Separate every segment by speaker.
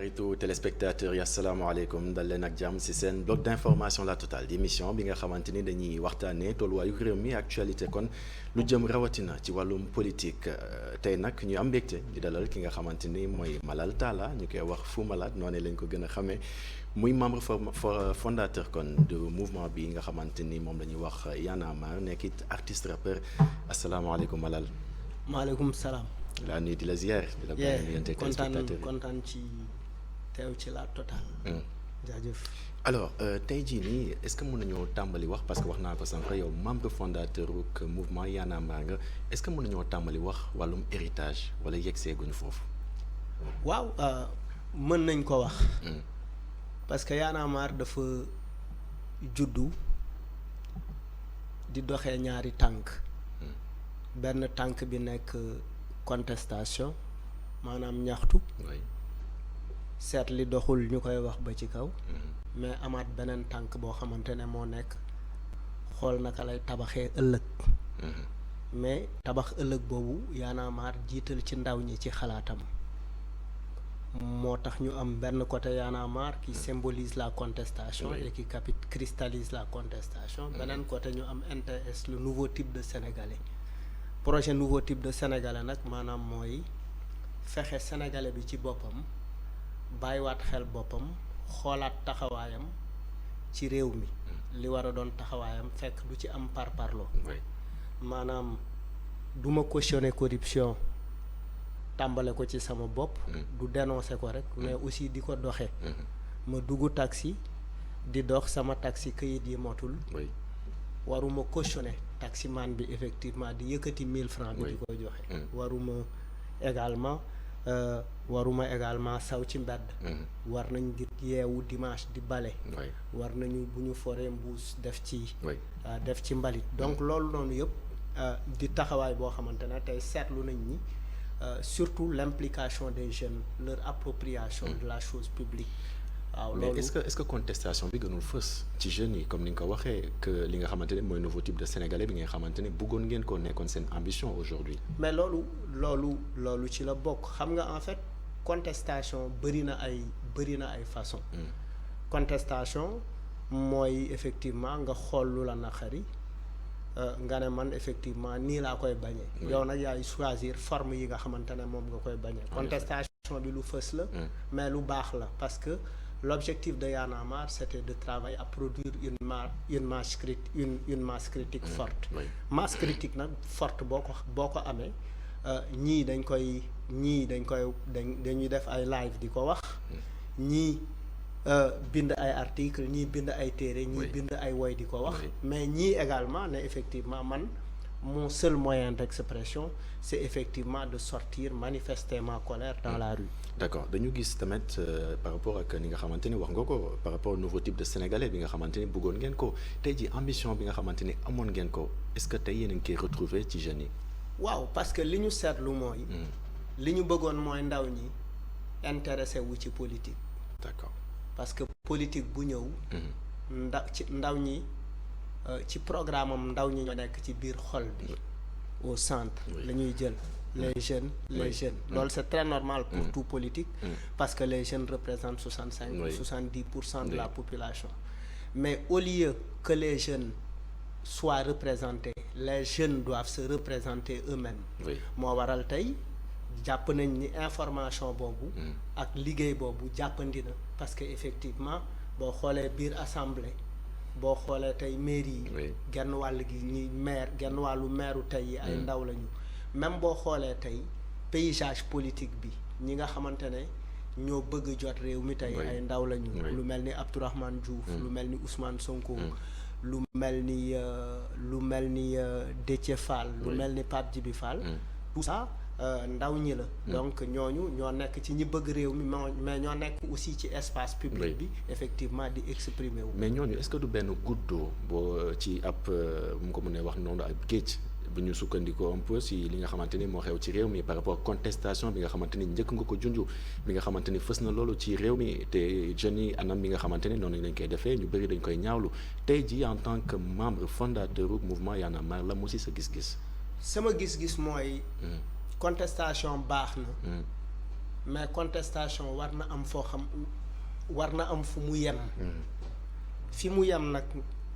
Speaker 1: xaritu téléspectateurs yi asalaamaaleykum dal leen ak jàmm ci seen bloc d'information la totale di émission bi nga xamante ni dañuy waxtaanee tolluwaayu réew mi actualité kon lu jëm rawatina ci wàllum politique tey nag ñu am mbégte di dalal ki nga xamante ni mooy Malal Talla ñu koy wax Fou Malade noonu lañ ko gën a xamee muy membre fondateur kon du mouvement bi nga xamante ni moom la ñuy wax Y'en a marre nekk it artiste rappeur asalaamaaleykum Malal.
Speaker 2: maaleykum salaam.
Speaker 1: laa nuyu di la ziar. di la bàyyi
Speaker 2: kontaan ci teew ci la total. jaajëf.
Speaker 1: alors tey jii nii est-ce que mën nañoo tàmbali wax parce que wax naa ko sànq yow membre fondateur uk mouvement Y'en a marre nga est-ce que mën nañoo tàmbali wax wàllum héritage wala yegg seeguñu foofu.
Speaker 2: waaw mën nañ ko wax. parce que Y'en a marre dafa juddu di doxee ñaari tànk. benn tànk bi nekk contestation maanaam ñaxtu. seet li doxul ñu koy wax ba ci kaw. mais amaat beneen tànk boo xamante ne moo nekk xool naka lay tabaxee ëllëg. mais tabax ëllëg boobu Y'en a marre jiital ci ndaw ñi ci xalaatam. moo tax ñu am benn côté Y'en a marre qui symbolise la contestation et qui cristallise la contestation. beneen côté ñu am NTS le nouveau type de sénégalais. projet nouveau type de sénégalais nag maanaam mooy fexe sénégalais bi ci boppam bàyyiwaat xel boppam xoolaat taxawaayam ci réew mi li war a doon taxawaayam fekk du ci am parparloo maanaam du ma cautionner corruption tàmbale ko ci sama bopp du dénoncer ko rek mais aussi di ko doxe ma dugg taxi di dox sama taxi këyit yi motul waruma cautionner taximan bi effectivement di yëkkati 1000 francs bi di ko joxe waruma également saw ci mbedd war nañ di yeewu dimanche di bale war nañu bu ñu foree mbuus def ci mbalit donc loolu noonu yëpp di taxawaay boo xamante ne tey seetlu nañ ni surtout l'implication des jeunes leur appropriation de la chose publique waaw
Speaker 1: mais est-ce que contestation bi gënul fës ci jeunes yi comme ni nga ko waxee que li nga xamante ne mooy nouveau type de sénégalais bi nga xamante ne bëggoon ngeen ko nekkoon seen ambition aujourd'hui.
Speaker 2: mais loolu ci la bokk xam nga en fait contestation bëri na ay façon contestation mooy effectivement nga xool lu la naqari nga ne man effectivement nii laa koy bañee yow nag yaay choisir forme yi nga xamante ne moom nga koy bañee contestation bi lu fës la mais lu baax la parce que l'objectif de Y'en a marre c'était de travailler à produire une masse critique forte masse critique nag forte boo ko amee ñii dañuy def ay live di ko wax ñii bind ay article ñii bind ay téere ñii bind ay woy di ko wax mais ñii également ne effectivement man mon seul moyen d'expression c'est effectivement de sortir manifester ma colère dans la rue.
Speaker 1: D'accord dañu gis tamit par rapport ak ni nga xamante ni wax nga ko par rapport au nouveau type de sénégalais bi nga xamante ni bëggoon ngeen ko tey ji ambition bi nga xamante ni amoon ngeen ko est-ce que tey yéen a ngi koy retrouver ci jeunes yi.
Speaker 2: waaw parce que li ñu seetlu mooy. li ñu bëggoon mooy ndaw ñi intéressé wu ci politique.
Speaker 1: D'accord
Speaker 2: parce que politique bu ñëw. ndaw ñi. ci programme am ndaw ñi ñoo nekk ci biir xol bi au centre la ñuy jël les jeunes loolu c'est très normal pour tout politique parce que les jeunes représentent 65-70% de la population mais au lieu que les jeunes soient représentés les jeunes doivent se représenter eux-mêmes moo waral tey jàpp nañ ni information boobu ak liggéey boobu jàppandi na parce que effectivement boo xoolee biir assemblée boo xoolee tey mairie yi genn wàll gi ñi genn wàllu maire tey yi ay ndaw lañu même boo xoolee tey paysage politique bi ñi nga xamante ne ñoo bëgg jot réew mi tey ay ndaw lañu lu mel ni Abdourahmane Diouf lu mel ni Ousmane Sonko lu mel ni Déthié Fall lu mel ni Pape Djibi Fall tout ça ndaw ñi la donc ñooñu ñoo nekk ci ñi bëgg réew mi mais ñoo nekk aussi ci espace public bi effectivement di exprimer wu
Speaker 1: mais ñooñu est-ce que du benn goutte d'eau boo ci ab mu ko mënee wax noonu ab géej bu ñu sukkandikoo un peu si li nga xamante ni moo xew ci réew mi par rapport contestation bi nga xamante ni njëkk nga ko junj bi nga xamante ni fës na loolu ci réew mi te jeunes yi anam bi nga xamante ni noonu lañ koy defee ñu bëri dañ koy ñaawlu tey jii en tant que membre fondateur du mouvement Y'en a marre la mu si sa gis-gis.
Speaker 2: sama gis-gis mooy. contestation baax na mais contestation war na am foo xam war na am fu mu yem. fi mu yem nag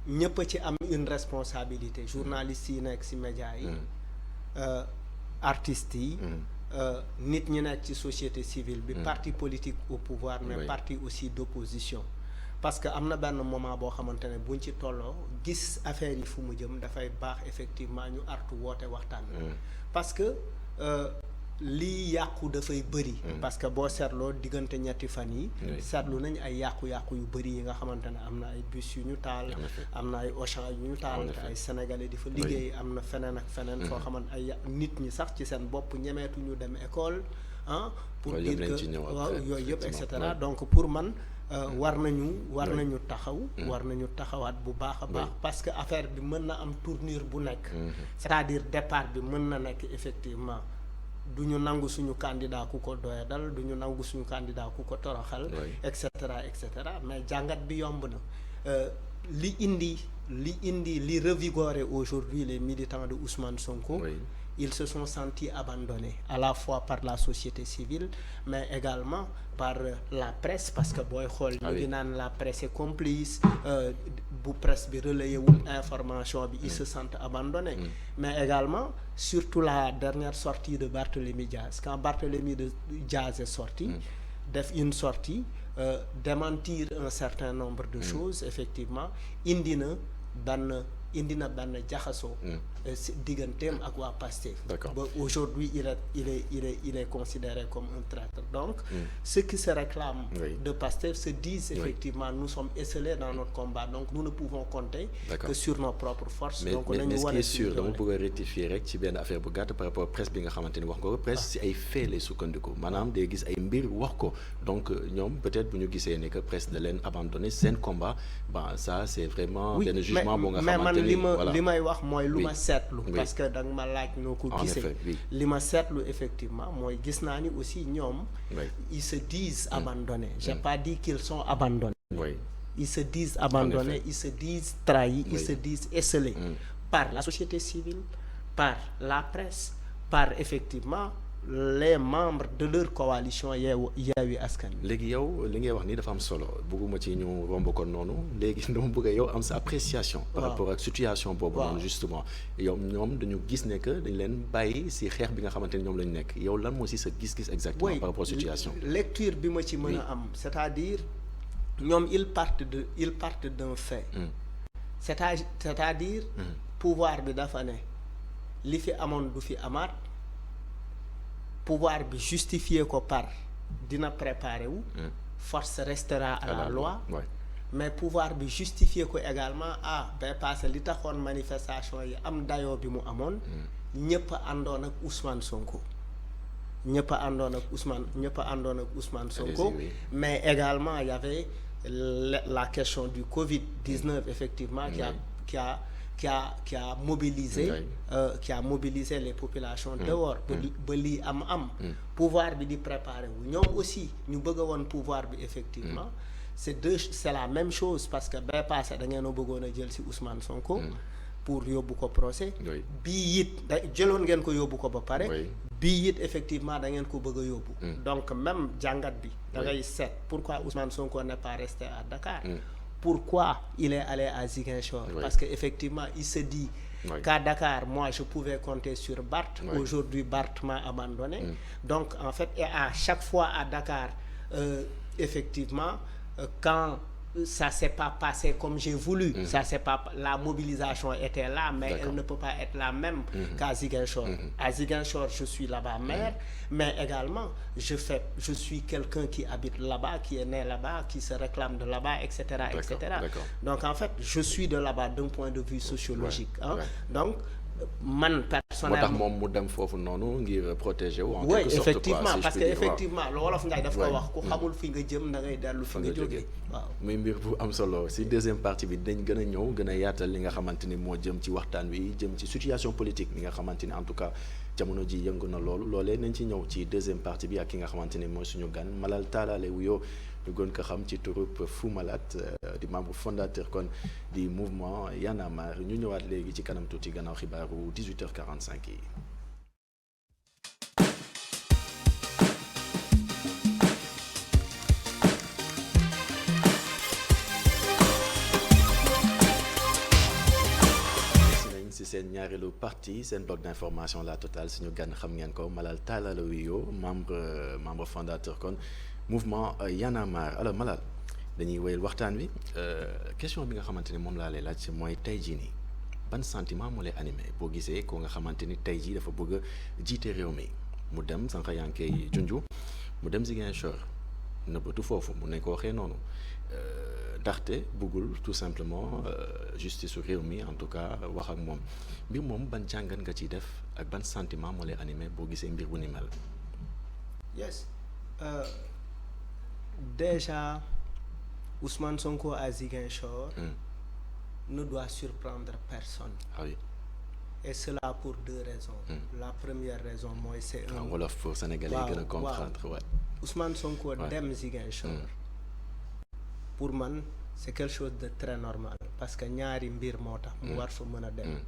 Speaker 2: ñëpp a ci am une responsabilité journalistes yi nekk ci médias yi. artistes yi. nit ñi nekk ci société civile bi. parti politique au pouvoir mais parti aussi d'opposition. parce que am na benn moment boo xamante ne buñ ci tolloo gis affaire yi fu mu jëm dafay baax effectivement ñu artu woote waxtaan. parce que lii yàqu dafay bëri. parce que boo seetloo diggante ñetti fan yi seetlu nañ ay yàqu-yàqu yu bëri yi nga xamante ne am na ay bus yu ñu taal. am na ay Auchan yu ñu taal. te ay sénégalais di fa liggéey am na feneen ak feneen. foo xamante ay nit ñi sax ci seen bopp ñemeetu ñu dem école pour dire que waaw yooyu yëpp et cetera donc pour man. war nañu taxawaat bu baax a baax. parce que affaire bi mën na am tournure bu nekk. c'est-à-dire départ bi mën na nekk effectivement du ñu nangu suñu candidat ku ko doyadal du ñu nangu suñu candidat ku ko toroxal. et cetera mais jàngat bi yomb na li revigorer aujourd'hui les militants de Ousmane Sonko. Ils se sont sentis abandonnés à la fois par la société civile mais également par la presse parce que booy xool ñu ngi naan la presse est complice bu presse bi relayer wul information bi ils se sentent abandonnés mais également surtout la dernière sortie de Barthélémy Diaz quand Barthélémy Diaz est sorti def une sortie démentir un certain nombre de choses effectivement indi na benn jaxasoo digganteem ak waa Pastef ba aujourd'hui il est considéré comme un traître donc ceux qui se réclament de Pastef se disent effectivement nous sommes esselés dans notre combat donc nous ne pouvons compter que sur nos propres forces donc nañu wane
Speaker 1: mais ce qui est sûr dama bëgg a rectifier rek ci benn affaire bu gàtt par rapport presse bi nga xamante ni wax nga ko presse si ay fait lay sukkandiku maanaam day gis ay mbir wax ko donc ñoom peut-être bu ñu gisee ne que presse da leen abandonné seen combat ça c'est vraiment benn jugement boo nga xamante
Speaker 2: li may wax mooy lu ma seetlu parce que danga ma laaj noo ko gisee li ma seetlu effectivement mooy gis naa ni aussi ñoom ils se disent abandonnés j'ai pas dit qu'ils sont abandonnés ils se disent abandonnés ils se disent trahis ils se disent esselés par la société civile par la presse par effectivement les membres de leur coalition Yewwi Askan Wi.
Speaker 1: léegi yow li ngay wax nii dafa am solo bëgguma ci ñu romb ko noonu léegi dama bëgg yow am sa appréciation. par rapport ak situation boobu noonu justement yow ñoom dañu gis ne que dañ leen bàyyi si xeex bi nga xamante ni ñoom lañu nekk yow lan moo si sa gis-gis exactement par rapport situation.
Speaker 2: lecture bi ma ci mën a am c'est-à-dire ñoom ils partent d'un fait. c'est-à-dire pouvoir bi dafa ne li fi amoon du fi amaat. pouvoir bi justifier ko par dina préparer wu force restera à la loi mais pouvoir bi justifier ko également bay passé li taxoon manifestation yi am dayoo bi mu amoon ñëpp a àndoon ak Ousmane Sonko Sonko mais également il y avait la question du Covid-19 effectivement qui a mobilisé les populations dehors ba lii am pouvoir bi di préparer wu ñoom aussi ñu bëgg a woon pouvoir bi effectivement c'est la même chose parce que bay passé da ngeen a bëggoon a jël ci Ousmane Sonko pour yóbbu ko procès bii it jëloon ngeen ko yóbbu ko ba pare bii it effectivement da ngeen ko bëgg a yóbbu donc même jàngat bi da ngay seet pourquoi Ousmane Sonko n'est pas resté à Dakar pourquoi il est allé à Ziguinchor parce que effectivement il se dit qu'à Dakar moi je pouvais compter sur Barth aujourd'hui Barth m'a abandonné donc en fait et à chaque fois à Dakar effectivement quand ça s'est pas passé comme j'ai voulu ça c'est pas la mobilisation était là mais elle ne peut pas être la même qu'à Ziguinchor à Ziguinchor je suis là-bas maire mais également je suis quelqu'un qui habite là-bas qui est né là-bas qui se réclame de là-bas etc. donc en fait je suis de là-bas d'un point de vue sociologique donc man personnellement
Speaker 1: moo tax moom mu dem foofu noonu ngir protéger wu. en
Speaker 2: quelque
Speaker 1: sorte
Speaker 2: effectivement parce que effectivement lu wolof ngay daf ko wax ku xamul fi nga jëm da ngay dellu fi nga jógee waaw.
Speaker 1: muy mbir bu am solo si deuxième partie bi dañ gën a ñëw gën a yaatal li nga xamante ni moo jëm ci waxtaan wi jëm ci situation politique bi nga xamante ni en tout cas jamono ji yëngu na loolee nañ ci ñëw ci deuxième partie bi ak ki nga xamante ni mooy suñu gan Malal Talla lay wuyoo ñu gën ko xam ci turub Fou Malade di membre fondateur kon di mouvement Y'en a marre ñu ñëwaat léegi ci kanam tuuti gannaaw xibaaru 18h45 yi. seen ñaareelu partie seen bloc d'information la totale suñu gan xam ngeen ko Malal Talla la wuyoo membre fondateur kon mouvement Y'en a marre alors Malal dañuy wéyal waxtaan wi question bi nga xamante ni moom laa lay laaj mooy tey jii nii ban sentiment moo lay animé boo gisee ko nga xamante ni tey jii dafa bëgg a jiite réew mi mu dem sànq yaa ngi koy junju mu dem Ziguinchor nëbbatu foofu mun nañ ko waxee noonu ndaxte bëggul tout simplement justice su réew mi en tout cas wax ak moom mbir moom ban jàngat nga ciy def ak ban sentiment moo lay animé boo gisee mbir bu ni mel.
Speaker 2: Yes déjà Ousmane Sonko à Ziguinchor ne doit surprendre personne.
Speaker 1: Ah oui.
Speaker 2: Et cela pour deux raisons. La première raison mooy c'est un
Speaker 1: wolof pour sénégalais yi gën a comprendre ouais.
Speaker 2: Ousmane Sonko dem Ziguinchor pour man c'est quelque chose de très normal parce que ñaari mbir moo tax mu war fa mën a dem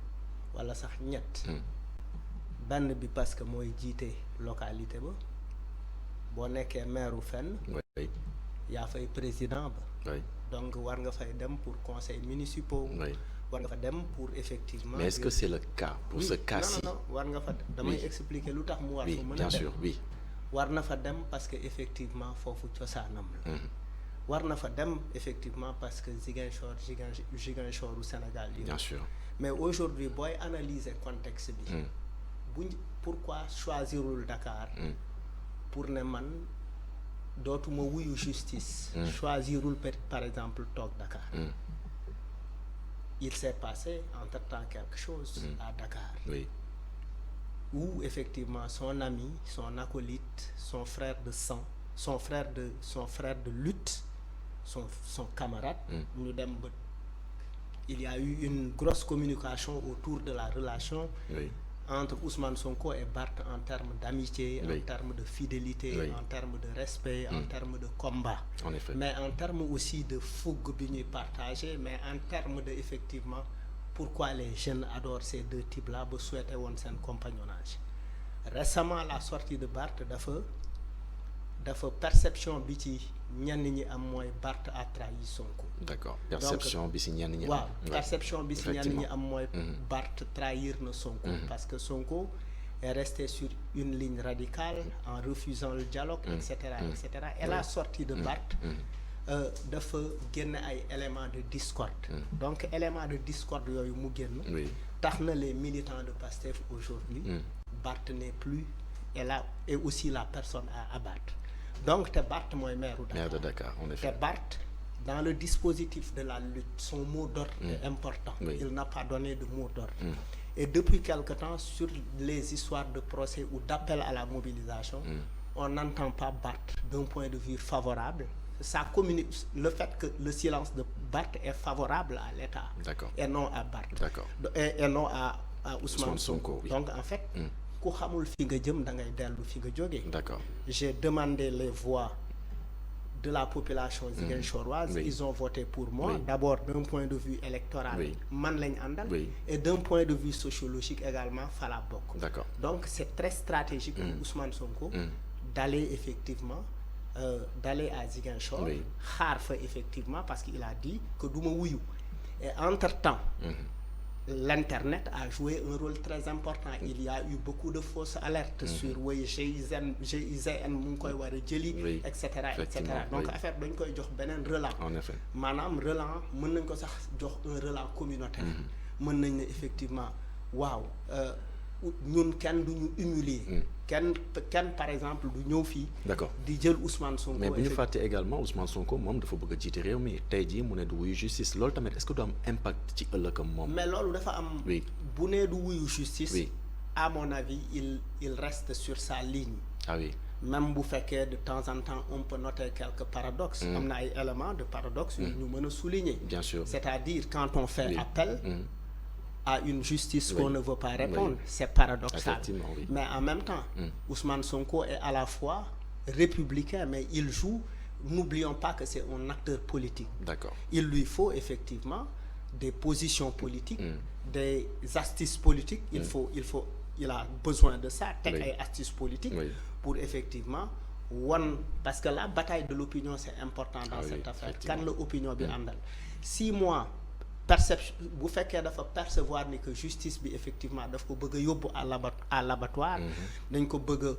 Speaker 2: wala sax ñett benn bi parce que mooy jiite localité ba boo nekkee maire fenn yaa fay président ba donc war nga fay dem pour conseil municipaux war nga fa dem pour effectivement.
Speaker 1: Mais est-ce que c'est le cas pour ce cas-ci?
Speaker 2: Non war nga fa damay expliquer lu tax mu war fa mën a dem.
Speaker 1: Bien sûr, oui.
Speaker 2: war na fa dem parce que effectivement foofu cosaanam la. war na fa dem effectivement parce que Ziguinchor u Sénégal yi.
Speaker 1: Bien sûr.
Speaker 2: Mais aujourd'hui booy analyser contexte bi. Pourquoi choisirul Dakar. pour ne man dootuma wuyu justice. choisirul par exemple toog Dakar. Il s'est passé entre-temps quelque chose à Dakar. Oui. Où effectivement son ami, son acolyte, son frère de sang, son frère de lutte, son camarade, ñu dem ba il y a eu une grosse communication autour de la relation entre Ousmane Sonko et Barth en termes d'amitié, en termes de fidélité, en termes de respect, en termes de combat.
Speaker 1: En effet.
Speaker 2: Mais en termes aussi de fougue bi ñuy partagé, mais en termes de effectivement pourquoi les jeunes adorent ces deux types-là ba souhaité woon seen compagnonnage. Récemment la sortie de Barth dafa perception bi ci ñenn ñi am mooy Barth a trahi Sonko.
Speaker 1: D'accord. Perception bi ci ñenn ñi am.
Speaker 2: waaw perception bi ci ñenn ñi am mooy Barth trahir na Sonko. Parce que Sonko est resté sur une ligne radicale en refusant le dialogue, etc. Et la sortie de Barth dafa génn ay éléments de discorde. Donc éléments de discorde yooyu mu génn. tax na les militants de Pastef aujourd'hui Barth n'est plus et aussi la personne à abattre. Donc te Barth mooy maire
Speaker 1: de Dakar en effet.
Speaker 2: Te Barth dans le dispositif de la lutte son mot d'ordre est important. Il n'a pas donné de mot d'ordre. Et depuis quelque temps sur les histoires de procès ou d'appel à la mobilisation on n'entend pas Barth d'un point de vue favorable. Ça communique le fait que le silence de Barth est favorable à l'État. D'accord. Et non à Barth. D'accord. Et non à Ousmane Sonko. Oui. Donc en fait ku xamul fi nga jëm da ngay dellu fi nga jógee. D'accord. J'ai demandé les voix de la population ziguinchoroise. Ils ont voté pour moi. D'abord d'un point de vue électoral. Man lañ àndal. Et d'un point de vue sociologique également fa la bokk. D'accord. Donc c'est très stratégique pour Ousmane Sonko d'aller effectivement d'aller à Ziguinchor. Xaar fa effectivement parce qu'il a dit que du ma wuyu. Et entre-temps l'internet a joué un rôle très important. Il y a eu beaucoup de fausses alertes sur GIGN mu ngi koy war a jëli et cetera donc affaire dañ koy jox beneen relan. En effet maanaam relan mën nañ ko sax jox un relan communautaire. mën nañ ne effectivement waaw ñun kenn du ñu humilier. kenn par exemple du ñëw fii. D'accord di jël Ousmane Sonko.
Speaker 1: mais bu ñu fàtte également Ousmane Sonko moom dafa bëgg a jiite réew mi tey jii mu ne du wuyu justice loolu tamit est-ce que du am impact ci ëllëgam moom.
Speaker 2: mais loolu dafa am. bu nee du wuyu justice. à mon avis il reste sur sa ligne.
Speaker 1: Ah oui.
Speaker 2: Même bu fekkee de temps en temps on peut noter quelques paradoxes. am na ay éléments de paradoxe yu ñu mën a souligner.
Speaker 1: Bien sûr.
Speaker 2: C'est-à-dire quand on fait appel. à une justice qu'on ne veut pas répondre, c'est paradoxal. Mais en même temps, Ousmane Sonko est à la fois républicain, mais il joue, n'oublions pas que c'est un acteur politique. D'accord. Il lui faut effectivement des positions politiques, des astuces politiques. Il a besoin de ça, des astuces politiques pour effectivement parce que la bataille de l'opinion c'est important dans cette affaire. Quand l'opinion bi àndal 6 mois perception bu fekkee dafa percevoir ni que justice bi effectivement daf ko bëgg a yóbbu à l'abattoir dañ ko bëgg a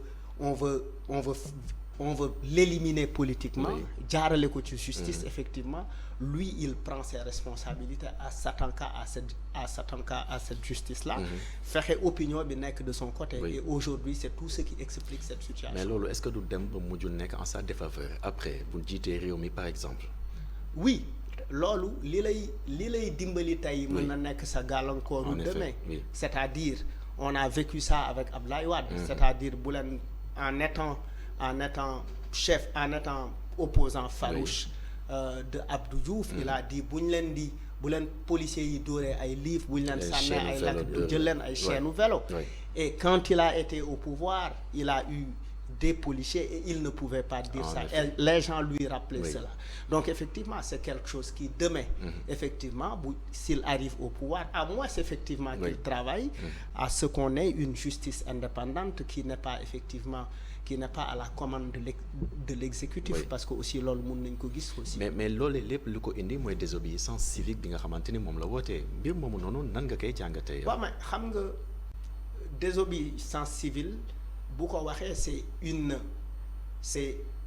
Speaker 2: on veut l'éliminer politiquement jaarale ko ci justice effectivement lui il prend ses responsabilités à s'attaquer à cette justice là fexe opinion bi nekk de son côté et aujourd'hui c'est tout ce qui explique cette situation.
Speaker 1: Mais loolu est-ce que du dem ba mujj nekk en sa défaveur après bu jiitee réew mi par exemple.
Speaker 2: Oui loolu li lay dimbali tey mën na nekk sa gàllankooru demain c'est-à-dire on a vécu ça avec Abdoulaye Wade c'est-à-dire bu leen en étant chef en étant opposant farouche de Abdou Diouf il a dit bu leen policiers yi dóoree ay livres bu ñu leen sànnee ay lakk jël leen ay chaîne vélo et quand il a été au pouvoir il a eu des policiers et il ne pouvait pas dire ça et les gens lui rappelaient cela donc effectivement c'est quelque chose qui demain effectivement s'il arrive au pouvoir à moins effectivement qu'il travaille à ce qu'on ait une justice indépendante qui n'est pas à la commande de l'exécutif parce que aussi loolu mun nañ ko gis aussi
Speaker 1: mais loolu lépp lu ko indi mooy désobéissance civique bi nga xamante ni moom la wootee mbir moomu noonu nan nga koy jàngatee
Speaker 2: waaw mais xam nga désobéissance civile bu ko waxee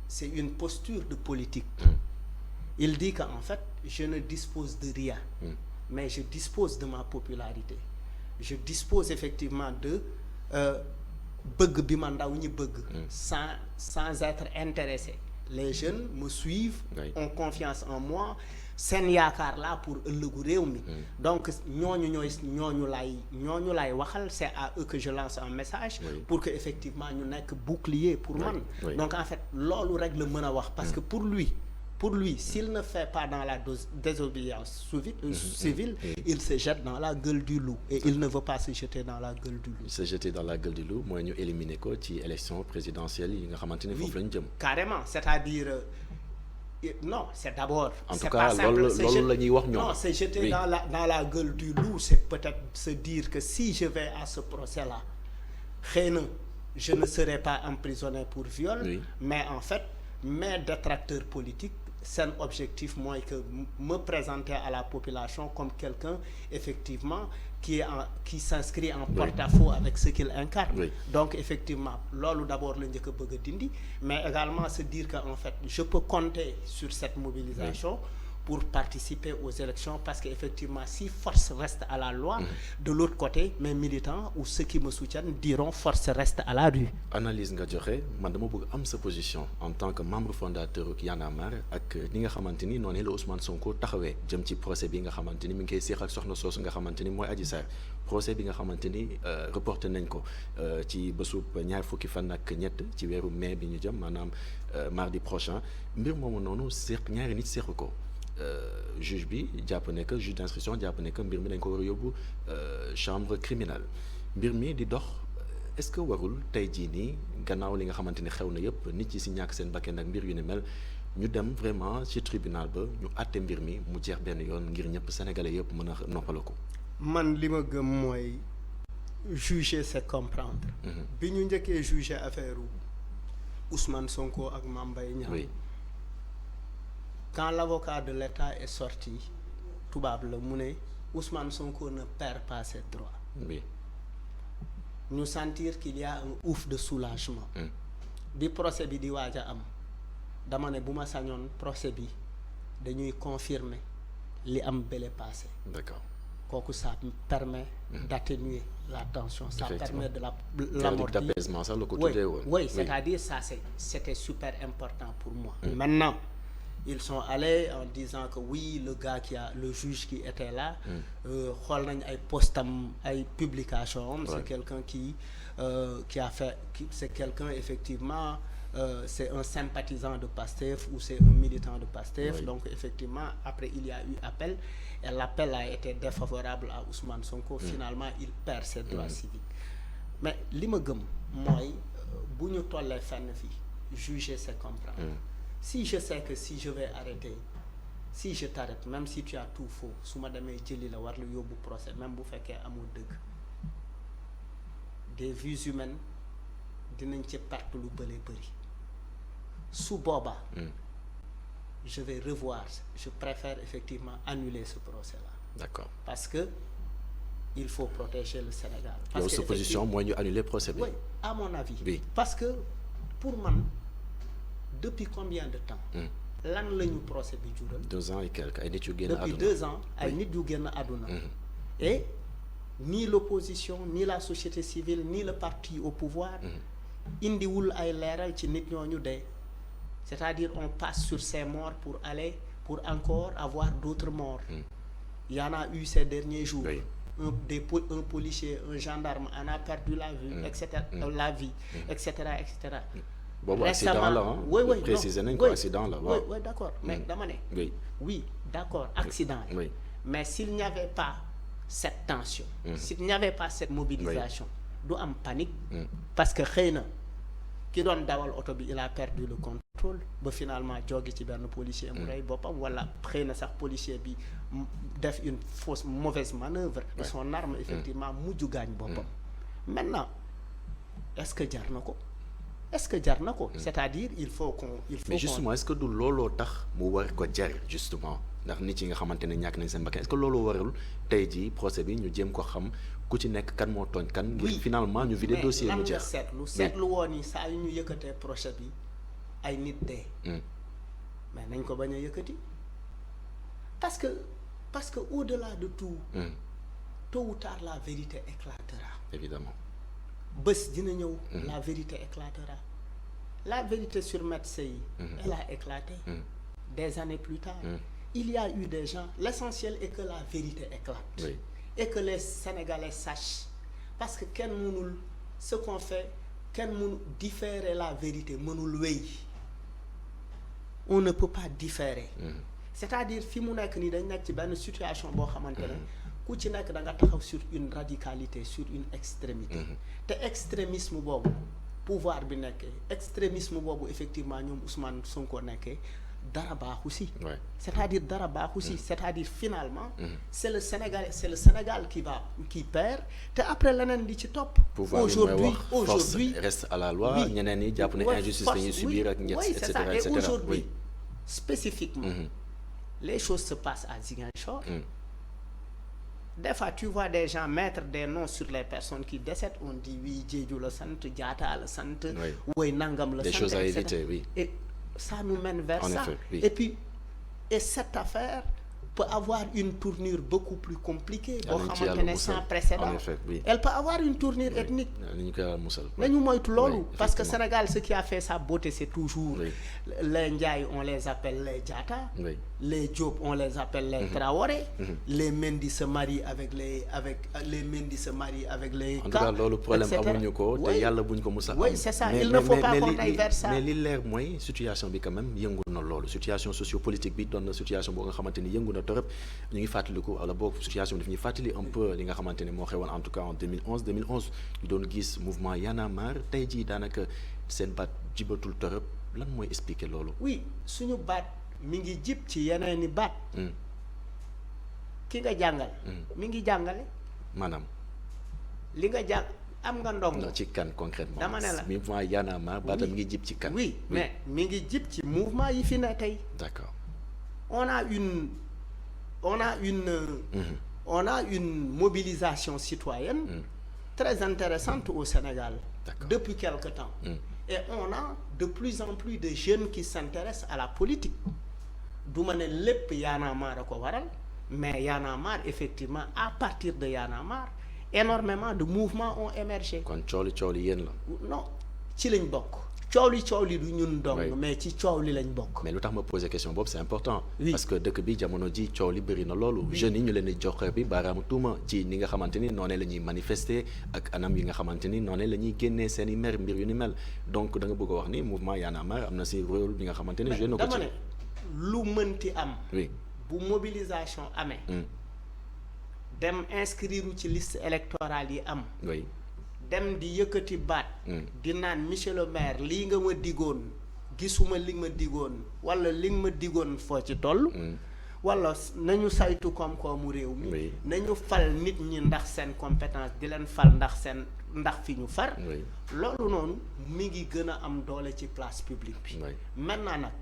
Speaker 2: c'est une posture de politique il dit qu'en fait je ne dispose de rien mais je dispose de ma popularité je dispose effectivement de bëgg bi ma ndaw ñi bëgg sans être intéressé les jeunes me suivent ont confiance en moi seen yaakaar là pour ëllëgu réew mi donc ñooñu lay waxal c'est à eux que je lance un message pour que effectivement ñu nekk bouclier pour man donc en fait loolu rek la mën a wax parce que pour lui s'il ne fait pas dans la désobéissance civile il se jette dans la gueule du loup et il ne veut pas se jeter dans la gueule du loup.
Speaker 1: Se jeter dans la gueule du loup mooy ñu éliminer ko ci élection présidentielle yi nga xamante ne foofu la ñu jëm.
Speaker 2: Carrément c'est-à-dire non c'est d'abord.
Speaker 1: En tout cas loolu la ñuy wax ñoom.
Speaker 2: Non se jeter dans la gueule du loup c'est peut-être se dire que si je vais à ce procès-là xëy na je ne serai pas emprisonné pour viol. Mais en fait mes détracteurs politiques. Seen objectif mooy que me présenter à la population comme quelqu'un effectivement qui s'inscrit en porte-à-faux avec ce qu'il incarne donc effectivement loolu d'abord la njëkk a bëgg a dindi mais également se dire que en fait je peux compter sur cette mobilisation pour participer aux élections parce que effectivement si force reste à la loi de l'autre côté mes militants ou ceux qui me soutiennent diront force reste à la rue.
Speaker 1: Analyse nga joxe man dama bëgg am sa position en tant que membre fondateur ak Y'en a marre ak ni nga xamante ni noonu la Ousmane Sonko taxawee jëm ci procès bi nga xamante ni mi ngi koy séq ak soxna soosu nga xamante ni mooy Adji Sarr procès bi nga xamante ni reporté nañ ko ci bésub ñaar fukki fan ak ñett ci weeru mai bi ñu jëm maanaam mardi prochain mbir moomu noonu séq ñaari nit séq ko. Juge bi jàpp ne que juge d'instruction jàpp ne que mbir mi dañ ko war a yóbbu chambre criminelle mbir mi di dox est-ce que warul tey jii nii gannaaw li nga xamante ni xew na yëpp nit yi si ñàkk seen bakkan ak mbir yu ni mel ñu dem vraiment ci tribunal ba ñu àtte mbir mi mu jeex benn yoon ngir ñëpp sénégalais yëpp mën a noppala ko.
Speaker 2: man li ma gëm mooy juger c'est comprendre. bi ñu njëkkee juger affaire Ousmane Sonko ak Mame Mbaye Niang. Quand l'avocat de l'État est sorti tubaab la mu ne Ousmane Sonko ne perd pas ses droits. ñu sentir qu'il y a un ouf de soulagement. bi procès bi di waaj a am dama ne bu ma sañoon procès bi dañuy confirmer li am bële passé.
Speaker 1: D'accord.
Speaker 2: kooku ça permet d'atténuer la tension. Ça permet de l'amortir.
Speaker 1: D'apaisement ça la ko tuddee woon.
Speaker 2: Oui, c'est-à-dire ça c'était super important pour moi. Maintenant. Ils sont allés en disant que oui le juge qui était là xool nañ ay postam ay publication c'est quelqu'un qui a fait c'est quelqu'un effectivement c'est un sympathisant de Pastef ou c'est un militant de Pastef donc effectivement après il y a eu appel et l'appel a été défavorable à Ousmane Sonko finalement il perd ses droits civiques mais li ma gëm mooy bu ñu tollee fenn fii juger c'est comprendre. Si je sais que si je vais arrêter si je t'arrête même si tu as tout faux su ma demee jëli la war la yóbbu procès même bu fekkee amul dëgg des vies humaines dinañ ci perte lu bëri su boobaa je vais revoir, je préfère effectivement annuler ce procès-là.
Speaker 1: D'accord.
Speaker 2: Parce que il faut protéger le Sénégal. Parce
Speaker 1: yow sa position mooy ñu annuler procès bi.
Speaker 2: Oui, à mon avis.
Speaker 1: Oui.
Speaker 2: Parce que pour man depuis combien de temps. lan la ñu procès bi jural.
Speaker 1: 2 ans et quelques ay nit yu génn àdduna.
Speaker 2: depuis 2 ans ay nit yu génn àdduna. Et ni l'opposition ni la société civile ni le parti au pouvoir. indiwul ay leeral ci nit ñooñu dee. c'est-à-dire on passe sur ces morts pour encore avoir d'autres morts. Il y en a eu ces derniers jours.
Speaker 1: Oui.
Speaker 2: Un policier, un gendarme en a perdu la vue, etc. La vie, etc., etc.
Speaker 1: boobu accident la ah.
Speaker 2: oui
Speaker 1: préciser nañ ko accident la waaw.
Speaker 2: oui d'accord mais dama ne. oui d'accord accident la.
Speaker 1: Oui.
Speaker 2: mais s'il n'y avait pas cette tension. s'il n'y avait pas cette mobilisation. du am panique. parce que xëy na ki doon dawal oto bi il a perdu le contrôle ba finalement jóge ci benn policier mu rey boppam wala xëy na sax policier bi def une mauvaise manœuvre de son arme effectivement mujj gaañ boppam. maintenant est-ce que jar na ko c'est-à-dire il faut qu'on
Speaker 1: mais justement est-ce que du looloo tax mu war ko jar justement ndax nit yi nga xamante ne ñàkk nañ seen bakkan est-ce que looloo warul tey jii procès bi ñu jéem ko xam ku ci nekk kan moo tooñ kan. ngir finalement ñu vider dossier mu jeex.
Speaker 2: seetlu woon ni saa yu ñu yëkkatee procès bi ay nit dee. mais nañ ko bañ a yëkkati parce que au-delà de tout. tôt ou tard la vérité éclatera.
Speaker 1: évidemment.
Speaker 2: bés dina ñëw. la vérité éclatera. la vérité sur Maître Sèye. elle a éclaté. des années plus tard. il y a eu des gens l'essentiel est que la vérité éclate.
Speaker 1: Oui.
Speaker 2: et que les Sénégalais sachent parce que kenn mënul ce qu'on fait kenn mënul différer la vérité mënul wéy on ne peut pas différer. c'est-à-dire fi mu nekk nii dañ nekk ci benn situation boo xamante ne ku ci nekk da nga taxaw sur une radicalité sur une extrémité. te extrémisme boobu pouvoir bi nekkee extrémisme boobu effectivement ñoom Ousmane Sonko nekkee dara baaxu si. c'est-à-dire dara baaxu si. c'est-à-dire finalement. c'est le Sénégal qui perd te après leneen di ci topp. aujourd'hui
Speaker 1: force reste à la loi. ñeneen ñi jàpp ne injustice la ñuy subir ak ñett et cetera et cetera.
Speaker 2: et aujourd'hui spécifiquement. les choses se passent à Ziguinchor. Des fois tu vois des gens mettre des noms sur les personnes qui décèdent on dit oui Diédhiou la sant Diatta la sant. woy nangam la sant.
Speaker 1: des choses à éviter oui.
Speaker 2: et ça nous mène vers
Speaker 1: en
Speaker 2: ça.
Speaker 1: effet, oui.
Speaker 2: Et cette affaire peut avoir une tournure beaucoup plus compliquée boo xamante ne sans précédent.
Speaker 1: En effet, oui.
Speaker 2: Elle peut avoir une tournure ethnique. nañu moytu loolu parce que Sénégal ce qui a fait sa beauté c'est toujours les Ndiaye on les appelle les Diatta. Les Diop on les appelle les Traoré. Les Mendy se marient avec les Mendy se marient avec les.
Speaker 1: en tout cas loolu problème amuñu ko te yàlla buñ ko musa am.
Speaker 2: oui c'est ça il ne faut pas qu'on aille vers ça.
Speaker 1: mais li leer mooy situation bi quand même yëngu na loolu situation sociopolitique bi doon na situation boo nga xamante ni yëngu na torop ñu ngi fàttaliku wala boog situation bi daf ñuy fàttali un peu li nga xamante ne moo xewoon en tout cas en 2011 ñu doon gis mouvement Y'en a marre tey jii daanaka seen baat jibatul torop lan mooy expliquer loolu.
Speaker 2: oui suñu baat mi ngi jib ci yeneeni baat. ki nga jàngal. mi ngi jàngale.
Speaker 1: maanaam.
Speaker 2: li nga jàng am nga ndongo.
Speaker 1: non ci kan concrètement.
Speaker 2: dama ne la
Speaker 1: mouvement Y'en a marre baatam mi ngi jib ci kan.
Speaker 2: oui mais mi ngi jib ci mouvement yi fi ne tey.
Speaker 1: d'accord.
Speaker 2: on a une mobilisation citoyenne très intéressante au Sénégal.
Speaker 1: D'accord.
Speaker 2: Depuis quelque temps. Et on a de plus en plus de jeunes qui s'intéressent à la politique. du ma ne lépp Y'en a marre a ko waral mais Y'en a marre effectivement à partir de Y'en a marre énormément de mouvements ont émergé.
Speaker 1: kon coow li yéen la.
Speaker 2: non ci lañ bokk. coow li du ñun dong. mais ci coow li lañ bokk.
Speaker 1: mais lu tax ma poser question boobu c'est important.
Speaker 2: Oui.
Speaker 1: parce que dëkk bi jamono ji coow li bëri na loolu. jeunes yi ñu leen di jox bi baaraamu tuuma ci ni nga xamante ni noonu la ñuy manifester ak anam yi nga xamante ni noonu la ñuy génnee seen i mer mbir yu ni mel donc da nga bëgg a wax ni mouvement Y'en a marre am na si rôle bi nga xamante ni. jeune ko ci
Speaker 2: dama ne lu mënti am.
Speaker 1: oui
Speaker 2: bu mobilisation amee. dem inscrire ci liste électorale yi am.
Speaker 1: oui.
Speaker 2: dem di yëkkati baat. di naan monsieur le maire lii nga ma digoon gisuma li nga ma digoon wala li nga ma digoon foo ci toll. wala nañu saytu koom-koomu réew mi.
Speaker 1: Oui.
Speaker 2: nañu fal nit ñi ndax seen compétence di leen fal ndax fi ñu far.
Speaker 1: Oui.
Speaker 2: loolu noonu mi ngi gën a am doole ci place publique bi.
Speaker 1: Oui.
Speaker 2: maintenant nag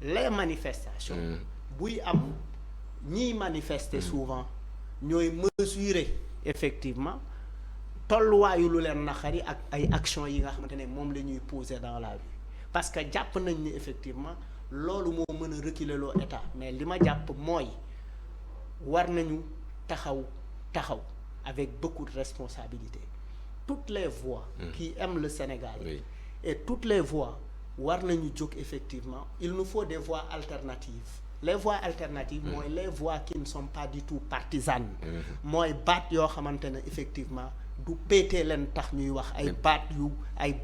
Speaker 2: les manifestations buy am ñiy manifester souvent ñooy mesurer effectivement tolluwaayu lu leen naqari ak ay actions yi nga xamante ne moom la ñuy poser dans la rue parce que jàpp nañ ni effectivement loolu moo mën a reculer loo état mais li ma jàpp mooy war nañu taxaw avec beaucoup de responsabilité toutes les voix qui aiment le Sénégal et toutes les voix war nañu jóg effectivement il nous faut des voix alternatives les voix alternatives mooy les voix qui ne sont pas du tout partisanes mooy baat yoo xamante ne effectivement du péetee leen tax ñuy wax ay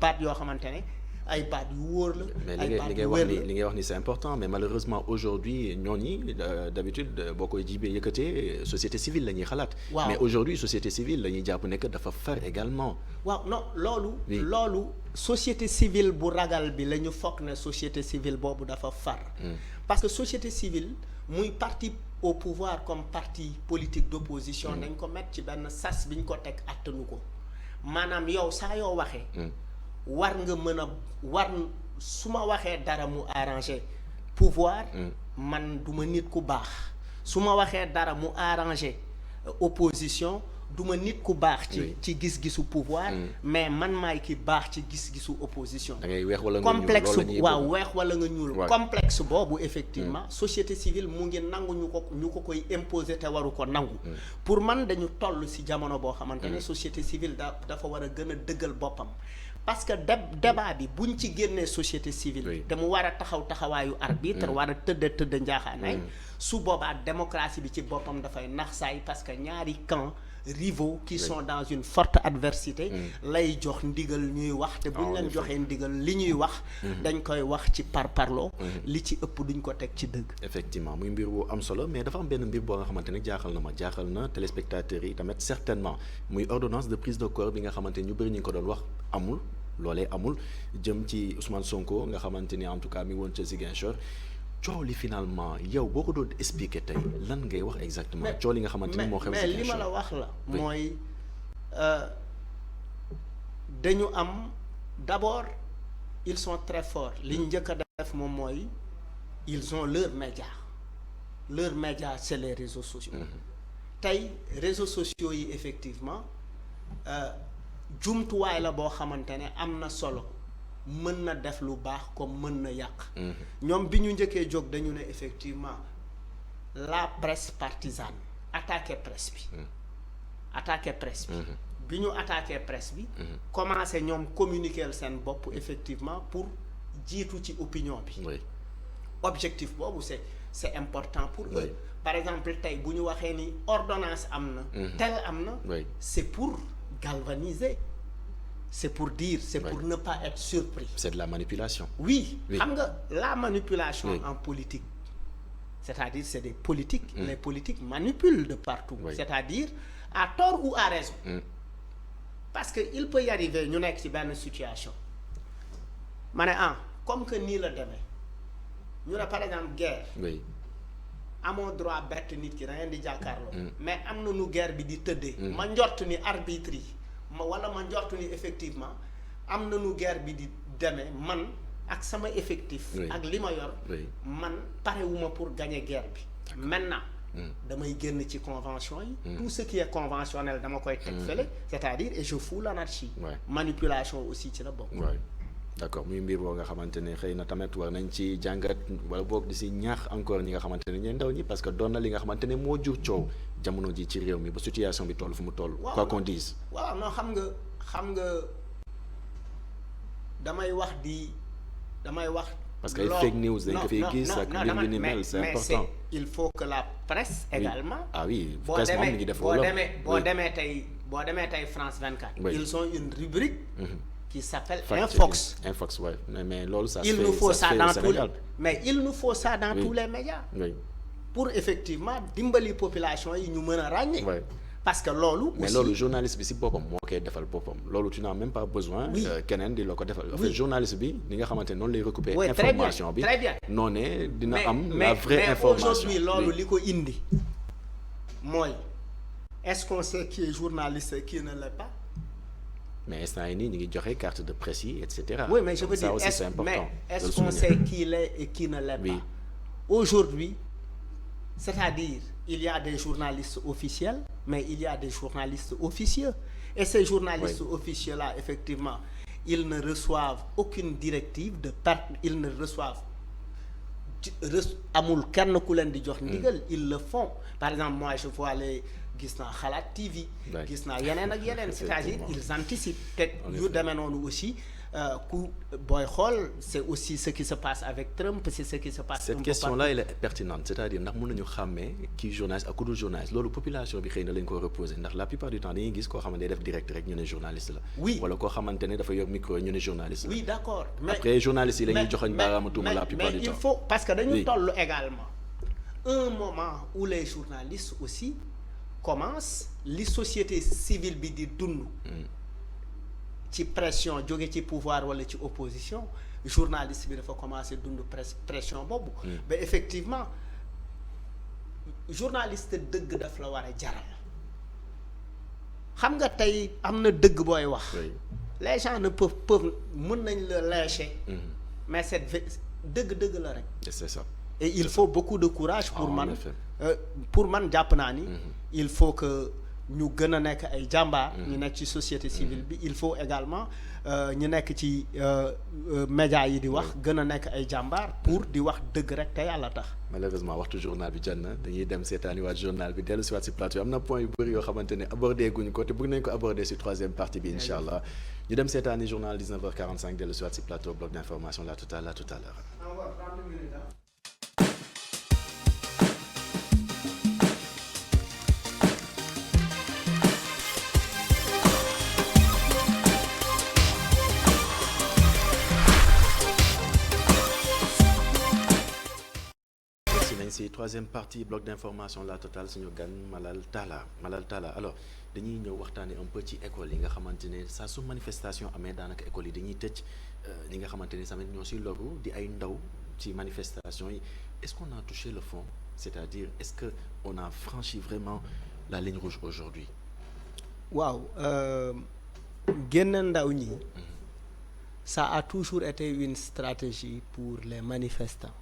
Speaker 2: baat yoo xamante ne ay baat yu wóor la.
Speaker 1: mais li ngay wax ni c'est important mais malheureusement aujourd'hui ñooñi d'habitude boo koy jibee yëkkatee société civile la ñuy xalaat.
Speaker 2: waaw
Speaker 1: mais aujourd'hui société civile la ñuy jàpp ne que dafa far également.
Speaker 2: waaw non loolu société civile bu ragal bi la ñu foog ne société civile boobu dafa far. parce que société civile muy parti au pouvoir comme parti politique d'opposition nañ ko mettre ci benn sas bi ñu ko teg attanu ko maanaam yow saa yoo waxee. war nga mën a su ma waxee dara mu arranger pouvoir man du ma nit ku baax su ma waxee dara mu arranger opposition du ma nit ku baax ci gis-gisu pouvoir mais man maay ki baax ci gis-gisu opposition
Speaker 1: da ngay weex wala nga ñuul
Speaker 2: complexe weex wala nga ñuul complexe boobu effectivement société civile mu ngi nangu ñu ko koy imposer te waru ko nangu pour man dañu toll ci jamono boo xamante ne société civile dafa war a gën a dëggal boppam parce que débat bi buñ ci génnee société civile te mu war a taxawaayu arbitre war a tëdd njaaxaanaay su boobaa démocratie bi ci boppam dafay nax saay parce que ñaari camp rivaux qui sont dans une forte adversité lay jox ndigal ñuy wax te buñ leen joxee ndigal li ñuy wax dañ koy wax ci parparloo li ci ëpp duñ ko teg ci dëgg.
Speaker 1: effectivement muy mbir bu am solo mais dafa am benn mbir boo nga xamante ne jaaxal na téléspectateurs yi tamit certainement muy ordonnance de prise de corps bi nga xamante ni ñu bëri ñu ngi ko doon wax loolee amul jëm ci Ousmane Sonko nga xamante ni en tout cas mi woon ca Ziguinchor coow li finalement yow boo ko doon expliquer tey lan ngay wax exactement coow li nga xamante ni moo xew
Speaker 2: mais li ma la wax la mooy dañu am d'abord ils sont très forts li ñu njëkk a def moom mooy ils ont leur média c'est les réseaux sociaux tey réseaux sociaux yi effectivement jumtuwaay la boo xamante ne am na solo mën na def lu baax comme mën na yàq ñoom bi ñu njëkkee jóg dañu ne effectivement la presse partisane attaqué presse bi bi ñu attaqué presse bi commencé ñoom communiquer seen bopp effectivement pour jiitu ci opinion bi objectif boobu c'est important pour eux par exemple tey bu ñu waxee ni ordonnance am na tel am na c'est pour galvaniser c'est pour dire c'est pour ne pas être surpris.
Speaker 1: C'est de la manipulation.
Speaker 2: Oui. Xam nga la manipulation en politique c'est-à-dire c'est des politiques les politiques manipulent de partout c'est-à-dire à tort ou à raison parce que il peut y arriver ñu nekk ci benn situation ma ne comme que nii la demee ñu ne par exemple guerre amoo droit bett nit ki da ngeen di jàkkaarloo mais am na nu guerre bi di tëddee ma njort ni arbitre yi wala ma njort ni effectivement am na nu guerre bi di demee man ak sama effectif ak li ma yor man parewuma pour gagner guerre bi maintenant damay génn ci convention yi tout ce qui est conventionnel dama koy teg fële c'est-à-dire et je fous l'anarchie manipulation aussi ci la bokk
Speaker 1: d'accord muy mbir boo nga xamante ne xëy na tamit war nañ ci jàngat wala boog di si ñaax encore ñi nga xamante ne ñooy ndaw ñi parce que doon na li nga xamante ne moo jur coow jamono ji ci réew mi ba situation bi toll fu mu toll. quoi qu'on dise.
Speaker 2: waaw non xam nga damay wax.
Speaker 1: parce que ay fake news dañ ko fiy gis ak mbir yu ni mel c'est important.
Speaker 2: il faut que la presse également.
Speaker 1: ah oui presse moom mi ngi def wala
Speaker 2: boo demee tey France 24. ils ont une rubrique. qui s'appelle
Speaker 1: Infox ouais mais loolu ça
Speaker 2: il nous faut ça dans tous les médias pour effectivement dimbali population yi ñu mën a ràññee parce que loolu
Speaker 1: mais loolu journaliste bi si boppam moo koy defal boppam loolu tu n'as même pas besoin keneen di la ko defal en fait journaliste bi ni nga xamante noonu lay recouper information bi noo ne dina am la vraie information
Speaker 2: mais aujourd'hui loolu li ko indi mooy est-ce qu'on sait qui est journaliste et qui ne l'est pas
Speaker 1: mais instant yii nii ñu ngi joxe carte de presse yi et cetera.
Speaker 2: Oui, mais je veux
Speaker 1: ça
Speaker 2: dire,
Speaker 1: aussi c'est important.
Speaker 2: est-ce qu'on sait qui l'est et qui ne l'est
Speaker 1: Oui.
Speaker 2: pas? Aujourd'hui, c'est-à-dire, il y a des journalistes officiels, mais il y a des journalistes officieux. Et ces journalistes officieux-là, effectivement, ils ne reçoivent aucune directive de perte, ils ne reçoivent amul kenn ku leen di jox ndigal, ils le font. Par exemple, moi je vois les gis naa Xalaat TV, gis naa yeneen ak yeneen, c'est-à-dire ils anticipent te yu demee noonu aussi. ku booy xool c'est aussi ce qui se passe avec Trump, c'est ce qui se passe.
Speaker 1: Cette question-là elle est pertinente, c'est-à-dire ndax mën nañu xàmmee kii journaliste ak ku dul journaliste loolu population bi xëy na lañ ko reposer ndax la plupart du temps dañuy gis koo xamante ne def direct rek ñu ne journaliste la.
Speaker 2: Oui,
Speaker 1: wala koo xamante ne dafa yor micro ñu ne journaliste la.
Speaker 2: Oui, d'accord. Mais
Speaker 1: après journaliste yi la ñuy joxoñ baaraamu tuuma la plupart du temps.
Speaker 2: Mais il faut parce que dañu toll également un moment où les journalistes aussi commencent li société civile bi di dund. ci pression jóge ci pouvoir wala ci opposition journaliste bi dafa commencer dund pression boobu. Mais effectivement journaliste dëgg daf la war a jaral. xam nga tey am na dëgg booy wax. Les gens ne peuvent mën nañ la lâcher. Mais dëgg la rek.
Speaker 1: C'est ça.
Speaker 2: Et il faut beaucoup de courage pour man jàpp naa ni. Il faut que ñu gën a nekk ay jàmbaar. ñu nekk ci société civile bi il faut également ñu nekk ci médias yi di wax gën a nekk ay jàmbaar pour di wax dëgg rek te yàlla tax.
Speaker 1: Malheureusement waxtu journal bi jot na dañuy dem seetaani waat journal bi dellu si waat si plateau am na point yu bëri yoo xamante ne abordé guñ ko te bëgg nañ ko aborder si troisième partie bi incha allah ñu dem seetaani journal 19h45 dellu si waat si plateau bloc d'information la tout à l'heure. si troisième partie bloc d'information la totale suñu gan Malal Talla alors dañuy ñëw waxtaanee un peu ci école yi nga xamante ne saa su manifestation amee daanaka école yi dañuy tëj ñi nga xamante ne tamit ñoo si loru di ay ndaw ci manifestation yi est-ce qu'on a touché le fond, c'est-à-dire est-ce que on a franchi vraiment la ligne rouge aujourd'hui?
Speaker 2: waaw génn ndaw ñi ça a toujours été une stratégie pour les manifestants.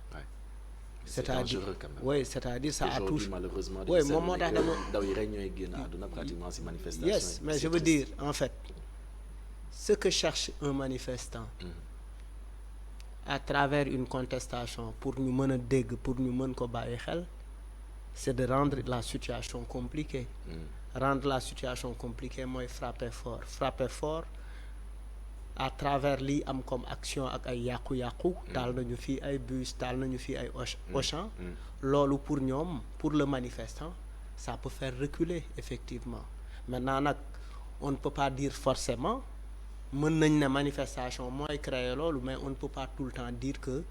Speaker 2: C'est-à-dire oui, c'est-à-dire ça a toujours
Speaker 1: malheureusement
Speaker 2: oui moom moo tax dama
Speaker 1: ndaw yi rek ñooy génn àdduna pratiquement ci manifestation.
Speaker 2: Yes, mais je veux dire en fait ce que cherche un manifestant à travers une contestation pour ñu mën a dégg pour ñu mën ko bàyyi xel c'est de rendre la situation compliquée. Rendre la situation compliquée mooy frapper fort à travers lii am comme action ak ay yàqu-yàqu. taal nañu fii ay bus taal nañu fii ay Auchan. loolu pour ñoom pour le manifestant ça peut faire reculer effectivement maintenant nag on ne peut pas dire forcément mën nañ ne manifestation mooy créer loolu mais on ne peut pas tout le temps dire que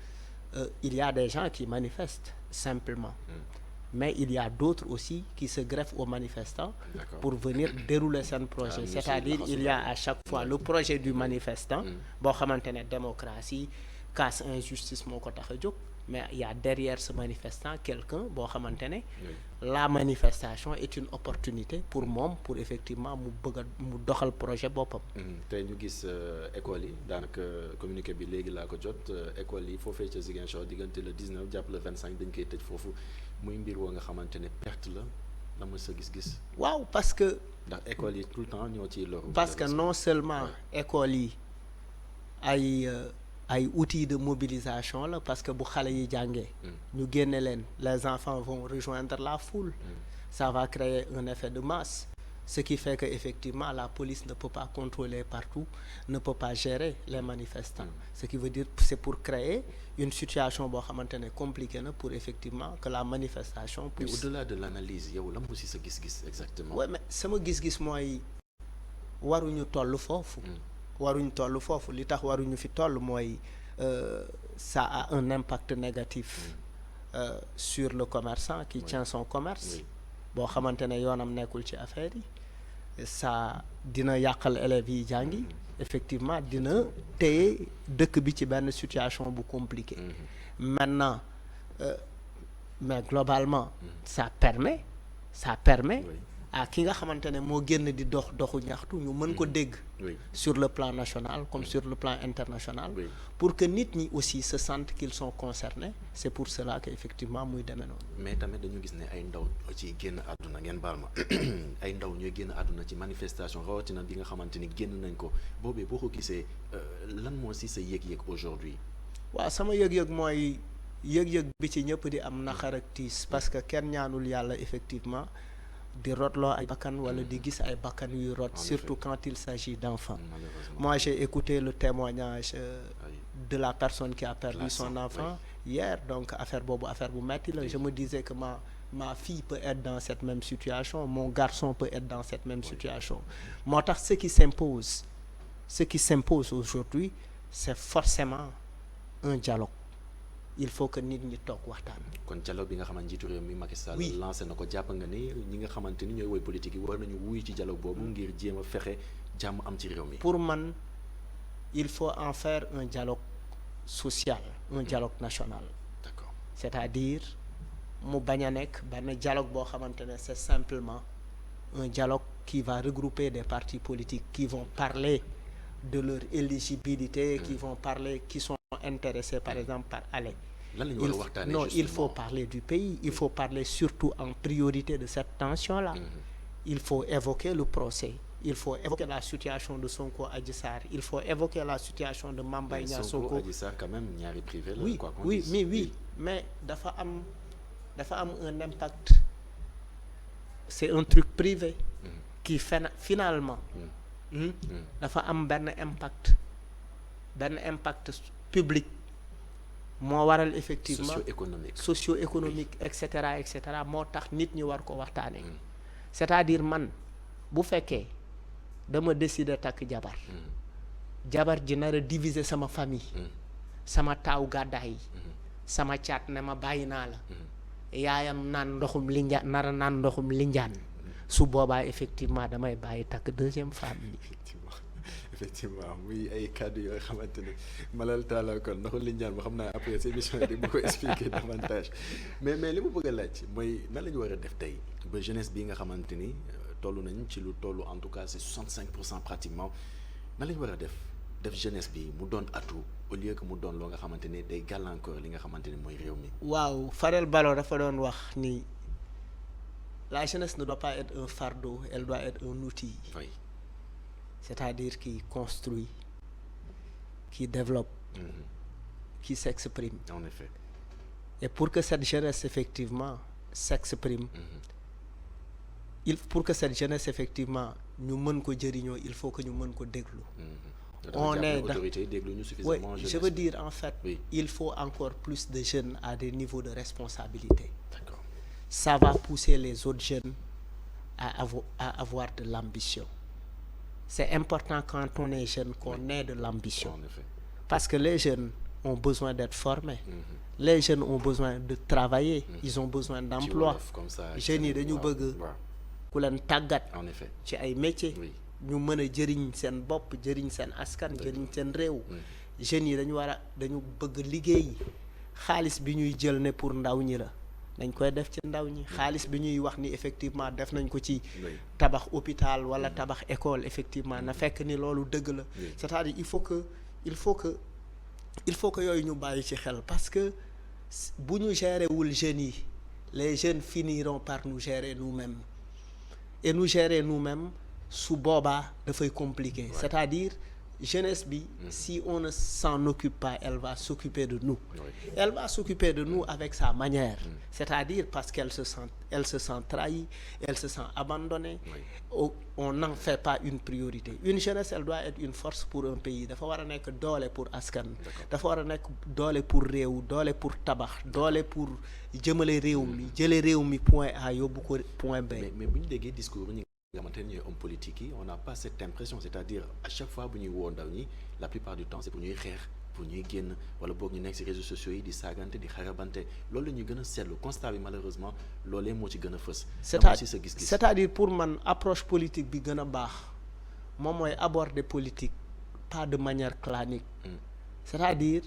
Speaker 2: il y a des gens qui manifestent simplement. Mais il y a d'autres aussi qui se greffent aux manifestants pour venir dérouler seen projet. C'est-à-dire il y a à chaque fois le projet du manifestant boo xamante ne démocratie casse injustice moo ko tax a jóg mais il y a derrière ce manifestant quelqu'un boo xamante ne la manifestation est une opportunité pour moom pour effectivement mu bëgg a mu doxal projet boppam.
Speaker 1: tey ñu gis école yi daanaka communiqué bi léegi laa ko jot école yi foofee ca Ziguinchor diggante le 19 jàpp le 25 dañ koy tëj foofu muy mbir woo nga xamante ne perte la ma sa gis-gis.
Speaker 2: waaw parce que.
Speaker 1: ndax école yi tout le temps ñoo ciy loru.
Speaker 2: parce que non seulement école yi ay outils de mobilisation la parce que bu xale yi jàngee. ñu génne leen les enfants vont rejoindre la foule. Ça va créer un effet de masse. Ce qui fait que effectivement la police ne peut pas contrôler partout, ne peut pas gérer les manifestants. Ce qui veut dire c'est pour créer une situation boo xamante ne compliquée na pour effectivement que la manifestation puisse.
Speaker 1: Mais au-delà de l'analyse yow lan aussi sa gis-gis exactement.
Speaker 2: Oui mais sama gis-gis mooy waruñu toll foofu. Li tax waruñu fi toll mooy ça a un impact négatif sur le commerçant qui tient son commerce. boo xamante ne yoonam nekkul ci affaire yi ça dina yàqal élèves yi jàngi effectivement dina téye dëkk bi ci benn situation bu compliquée. Maintenant mais globalement ça permet ki nga xamante ne moo génn di doxu ñaxtu ñu mën ko dégg sur le plan national comme sur le plan international pour que nit ñi aussi se sentent qu'ils sont concernés. C'est pour cela que effectivement muy demee noonu.
Speaker 1: mais tamit dañu gis ne ay ndaw ci génn àdduna ngeen baal ma ay ndaw ñooy génn àdduna ci manifestation rawatina bi nga xamante ni génn nañ ko boobee boo ko gisee lan moo si sa yëg-yëg aujourd'hui.
Speaker 2: waaw sama yëg-yëg mooy yëg-yëg bi ci ñëpp di am naqar ak tiis parce que kenn ñaanul yàlla effectivement di rotloo ay bakkan wala di gis ay bakkan yuy rot surtout quand il s'agit d'enfants. Moi j'ai écouté le témoignage de la personne qui a perdu son enfant hier, donc affaire bu metti la. Je me disais que ma fille peut être dans cette même situation, mon garçon peut être dans cette même situation. Moo tax ce qui s'impose aujourd'hui c'est forcément un dialogue. Il faut que nit ñi toog waxtaan.
Speaker 1: kon dialogue bi nga xamante njiitu réew mi Macky Sall lancé na ko jàpp nga ni ñi nga xamante ni ñooy woy politique yi war nañu wuy ci dialogue boobu ngir jéem a fexe jàmm am ci réew mi.
Speaker 2: Pour man il faut en faire un dialogue social, un dialogue national.
Speaker 1: D'accord.
Speaker 2: C'est-à-dire mu bañ a nekk benn dialogue boo xamante ne c'est simplement un dialogue qui va regrouper des partis politiques qui vont parler de leur éligibilité, qui sont intéressés par exemple par aller. Il faut parler du pays, il faut parler surtout en priorité de cette tension-là. Il faut évoquer le procès, il faut évoquer la situation de Sonko Adji Sarr, il faut évoquer la situation de Mame Mbaye Niang Sonko
Speaker 1: Adji Sarr quand même ñaari privé la quoi qu'on
Speaker 2: dise. Oui, mais dafa am un impact. C'est un truc privé qui finalement dafa am benn impact public moo waral effectivement socio-économique et cetera moo tax nit ñi war ko waxtaanee. C'est-à-dire man bu fekkee dama décider takk jabar ji nar a diviser sama famille sama taaw gàddaay sama caat ne ma bàyyi naa la yaayam naan ndoxum linjaan su boobaa effectivement damay bàyyi takk deuxième femme bi.
Speaker 1: effectivement muy ay kàddu yoo xamante ne malal taala kon ndoxu linjaan ba xam naa après ces émissions yi bu ko expliquer davantage mais li mu bëgg a laaj mooy nan la ñu war a def tey ba jeunesse bi nga xamante ni toll nañ ci lu toll en tout cas c'est 65% pratiquement nan la ñu war a def jeunesse bi mu doon atout au lieu que mu doon loo nga xamante ni day gàllankoor li nga xamante ni mooy réew mi.
Speaker 2: waaw Farel Ballo dafa doon wax ni la jeunesse ne doit pas être un fardeau, elle doit être un outil.
Speaker 1: Oui.
Speaker 2: C'est-à-dire qui construit, qui développe, qui s'exprime.
Speaker 1: En effet.
Speaker 2: Et pour que cette jeunesse effectivement s'exprime, pour que cette jeunesse effectivement ñu mën ko jëriñoo, il faut que ñu mën ko déglu.
Speaker 1: On est suffisamment
Speaker 2: oui, je veux dire en fait, il faut encore plus de jeunes à des niveaux de responsabilité.
Speaker 1: D'accord.
Speaker 2: Ça va pousser les autres jeunes à avoir de l'ambition. C'est important quand on est jeune qu'on ait de l'ambition.
Speaker 1: En effet.
Speaker 2: Parce que les jeunes ont besoin d'être formés. Les jeunes ont besoin de travailler. Ils ont besoin d'emploi. Jeunes yi dañu bëgg ku leen tàggat ci ay métiers. ñu mën a jëriñ seen bopp jëriñ seen askan jëriñ seen réew. Jeunes yi dañu bëgg liggéey. Xaalis bi ñuy jël ne pour ndaw ñi la dañ koy def ci ndaw ñi. Xaalis bi ñuy wax ni effectivement def nañ ko ci tabax hôpital wala tabax école effectivement na fekk ni loolu dëgg la. C'est-à-dire il faut que yooyu ñu bàyyi ci xel parce que bu ñu gérer wul jeunes yi les jeunes finiront par nous gérer nous-mêmes et nous gérer nous-mêmes su boobaa dafay compliqué. C'est-à-dire jeunesse bi si on ne s'en occupe pas elle va s'occuper de nous. Elle va s'occuper de nous avec sa manière. C'est-à-dire parce qu'elle se sent trahie, elle se sent abandonnée. On n'en fait pas une priorité. Une jeunesse elle doit être une force pour un pays. Dafa war a nekk doole pour askan. Dafa war a nekk doole pour réew, doole pour tabax, doole pour jëmale réew mi, jële réew mi point A yóbbu ko point B.
Speaker 1: mais bu ñu déggee discours ñi nga xamante ne ñooy homme politique yi on n'a pas cette impression, c'est-à-dire à chaque fois bu ñuy woo ndaw ñi la plupart du temps c'est pour ñuy xeex pour ñuy génn wala boog ñu nekk ci réseaux sociaux yi di saagante di xarabante loolu la ñuy gën a seetlu constat bi malheureusement loolee moo ci gën a fës.
Speaker 2: c'est-à-dire pour man approche politique bi gën a baax moom mooy aborder politique pas de manière clanique. C'est-à-dire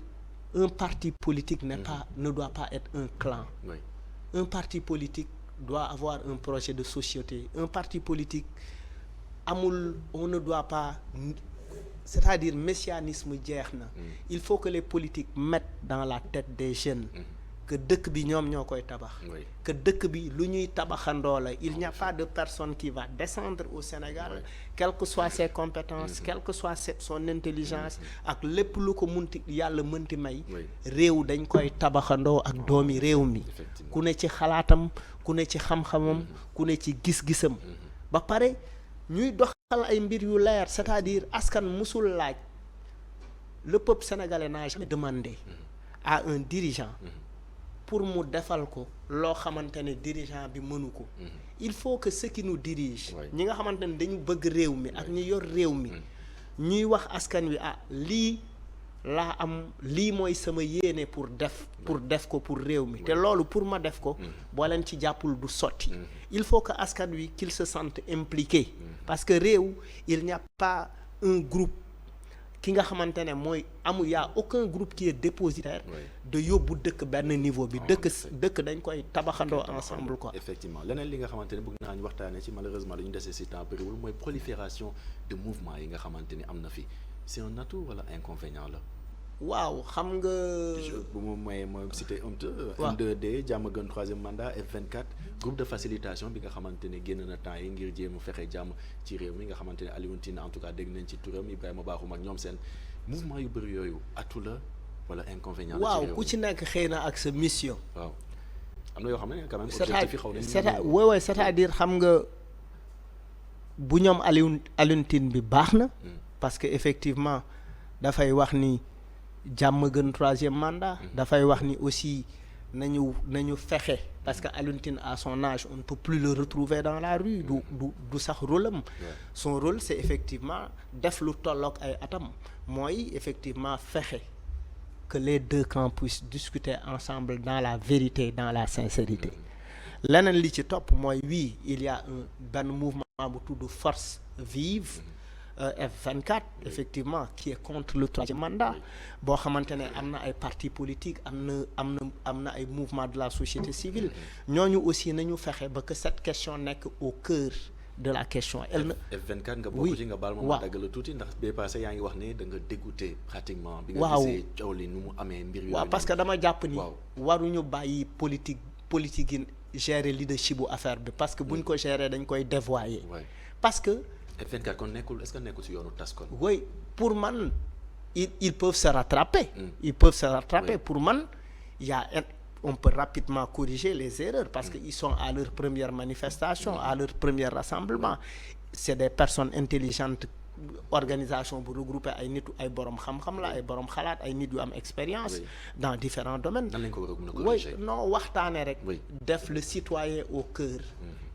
Speaker 2: un parti politique ne doit pas être un clan. Un parti politique doit avoir un projet de société. Un parti politique on ne doit pas, c'est-à-dire messianisme jeex na. Il faut que les politiques mettent dans la tête des jeunes que dëkk bi ñoom ñoo koy tabax. Que dëkk bi lu ñuy tabaxandoo la. Il n'y a pas de personne qui va descendre au Sénégal, quelles que soient ses compétences, quelle que soit son intelligence, ak lépp lu ko munti yàlla mënti may. Réew dañ koy tabaxandoo ak doomi réew mi. Ku ne ci xalaatam, ku ne ci xam-xamam, ku ne ci gis-gisam. Ba pare ñuy doxal ay mbir yu leer, c'est-à-dire askan musul laaj. Le peuple sénégalais n'a jamais demandé à un dirigeant pour mu defal ko loo xamante ne dirigeant bi mënu ko. Il faut que ceux qui nous dirigent, ñi nga xamante ne dañu bëgg réew mi ak ñi yor réew mi, ñuy wax askan wi lii laa am, lii mooy sama yéene pour def ko pour réew mi. Te loolu pour ma def ko boo leen ci jàppul du sotti. Il faut que askan wi qu'il se sente impliqué. Parce que réew il n'y a pas un groupe ki nga xamante ne mooy y a aucun groupe qui est dépositaire de yóbbu dëkk benn niveau bi. dëkk dañ koy tabaxandoo ensemble quoi.
Speaker 1: Effectivement leneen li nga xamante ne bëgg naa ñu waxtaanee ci, malheureusement dañu desee si temps bëriwul, mooy prolifération de mouvement yi nga xamante ni am na fi. C'est un atout wala inconvénient la?
Speaker 2: Waaw xam nga.
Speaker 1: bu mu mooy cité M2D Diamaguène 3e mandat F24 groupe de facilitation bi nga xamante ne génn na temps yi ngir jéem a fexe jàmm ci réew mi nga xamante ne Alioune Tine en tout cas dégg nañ ci turam, Ibrahima Bakhoum ak ñoom seen mouvement yu bëri yooyu atout la wala inconvénient la?
Speaker 2: Waaw ku ci nekk xëy na ak sa mission.
Speaker 1: Waaw am na yoo xam ne quand même objectif yi xaw nañ.
Speaker 2: waaw c'est-à-dire xam nga bu ñoom Alioune Tine bi baax na. Parce que effectivement dafay wax ni Diamaguène 3e mandat. Dafay wax ni aussi nañu fexe, parce que Alioune Tine à son âge on ne peut plus le retrouver dans la rue. du sax rôle am. Son rôle c'est effectivement def lu tolloog ay atam, mooy effectivement fexe que les deux camps puissent discuter ensemble dans la vérité, dans la sincérité. Leneen li ci topp mooy oui il y a benn mouvement bu tudd Force Vive. F24 effectivement qui est contre le 3e mandat, boo xamante ne am na ay partis politiques, am na ay mouvements de la société civile. Ñooñu aussi nañu fexe ba que cette question nekk au cœur de la question.
Speaker 1: F24 nga bokk ci, nga baal ma dagg la tuuti, ndax bee passé yaa ngi wax ne da nga dégoûté pratiquement. bi nga gisee coow li nu mu amee mbir yooyu.
Speaker 2: Waaw parce que dama jàpp ni waruñu bàyyi politique yi gérer leadership bu affaire bi, parce que buñ ko gérer dañ koy dévoyer. Parce que
Speaker 1: F24 kon nekkul, est-ce que nekkul si yoonu tas kon?
Speaker 2: Oui, pour man ils peuvent se rattraper. Ils peuvent se rattraper. Pour man on peut rapidement corriger les erreurs, parce qu'ils sont à leur première manifestation, à leur premier rassemblement. C'est des personnes intelligentes. Organisation bu regroupé ay nit ay borom xam-xam la, ay borom xalaat, ay nit yu am expérience dans différents domaines.
Speaker 1: Nan lañ ko war a mën a corriger?
Speaker 2: Non waxtaane rek. Def le citoyen au cœur.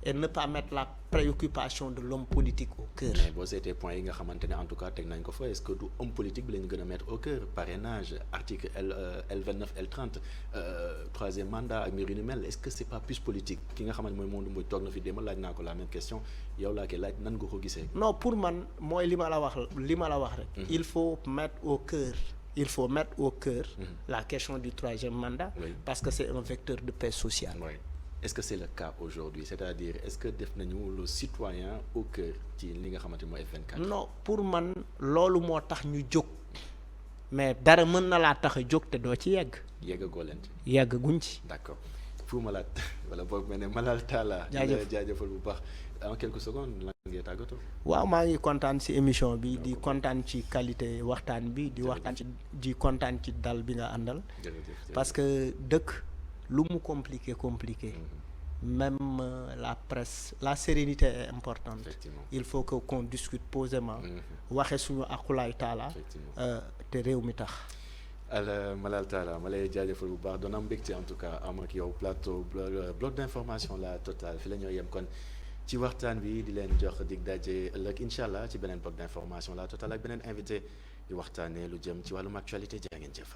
Speaker 2: Et ne pas mettre la préoccupation de l'homme politique au cœur.
Speaker 1: Mais boo seetee points yi nga xamante ne en tout cas teg nañ ko fa, est-ce que du homme politique bi la ñu gën a mettre au cœur? Parrainage, article L29 L30 3e mandat ak mbir yu ni mel, est-ce que c'est pas plus politique? Ki nga xamante mooy Modou Mbodj toog na fi démb laaj naa ko la même question, yow laa koy laaj, nan nga ko gisee?
Speaker 2: Non, pour man mooy li ma la wax rek. Il faut mettre au cœur la question du 3e mandat, parce que c'est un vecteur de paix sociale. Est-ce
Speaker 1: que c'est le cas aujourd'hui? C'est-à-dire est-ce que def nañu le citoyen au cœur ci li nga xamante mooy F24?
Speaker 2: Non, pour man loolu moo tax ñu jóg, mais dara mën na laa tax a jóg te doo ci yegg.
Speaker 1: yeggagoo leen ci.
Speaker 2: yeggaguñ ci.
Speaker 1: D'accord. Fou Malade wala boog mel ne Malal Talla. jaajëfal bu baax. En quelques secondes lan ngay tàggatoo.
Speaker 2: Waaw maa ngi kontaan ci émission bi, di kontaan ci qualité waxtaan bi, di kontaan ci dal bi nga àndal. Parce que dëkk lu mu compliqué même la presse, la sérénité est importante. Il faut que qu'on discute posément, waxe suñu akulaay taala te réew mi tax.
Speaker 1: Malal Talla ma lay jaajëfal bu baax, doon am mbégte en tout cas am ak yow plateau bloc d'information la totale fi la ñoo yem kon ci waxtaan bi, di leen jox dig daje ëllëg incha allah ci beneen bloc d'information la totale ak beneen invité di waxtaanee lu jëm ci wàllum actualité. Jaa ngeen jëf.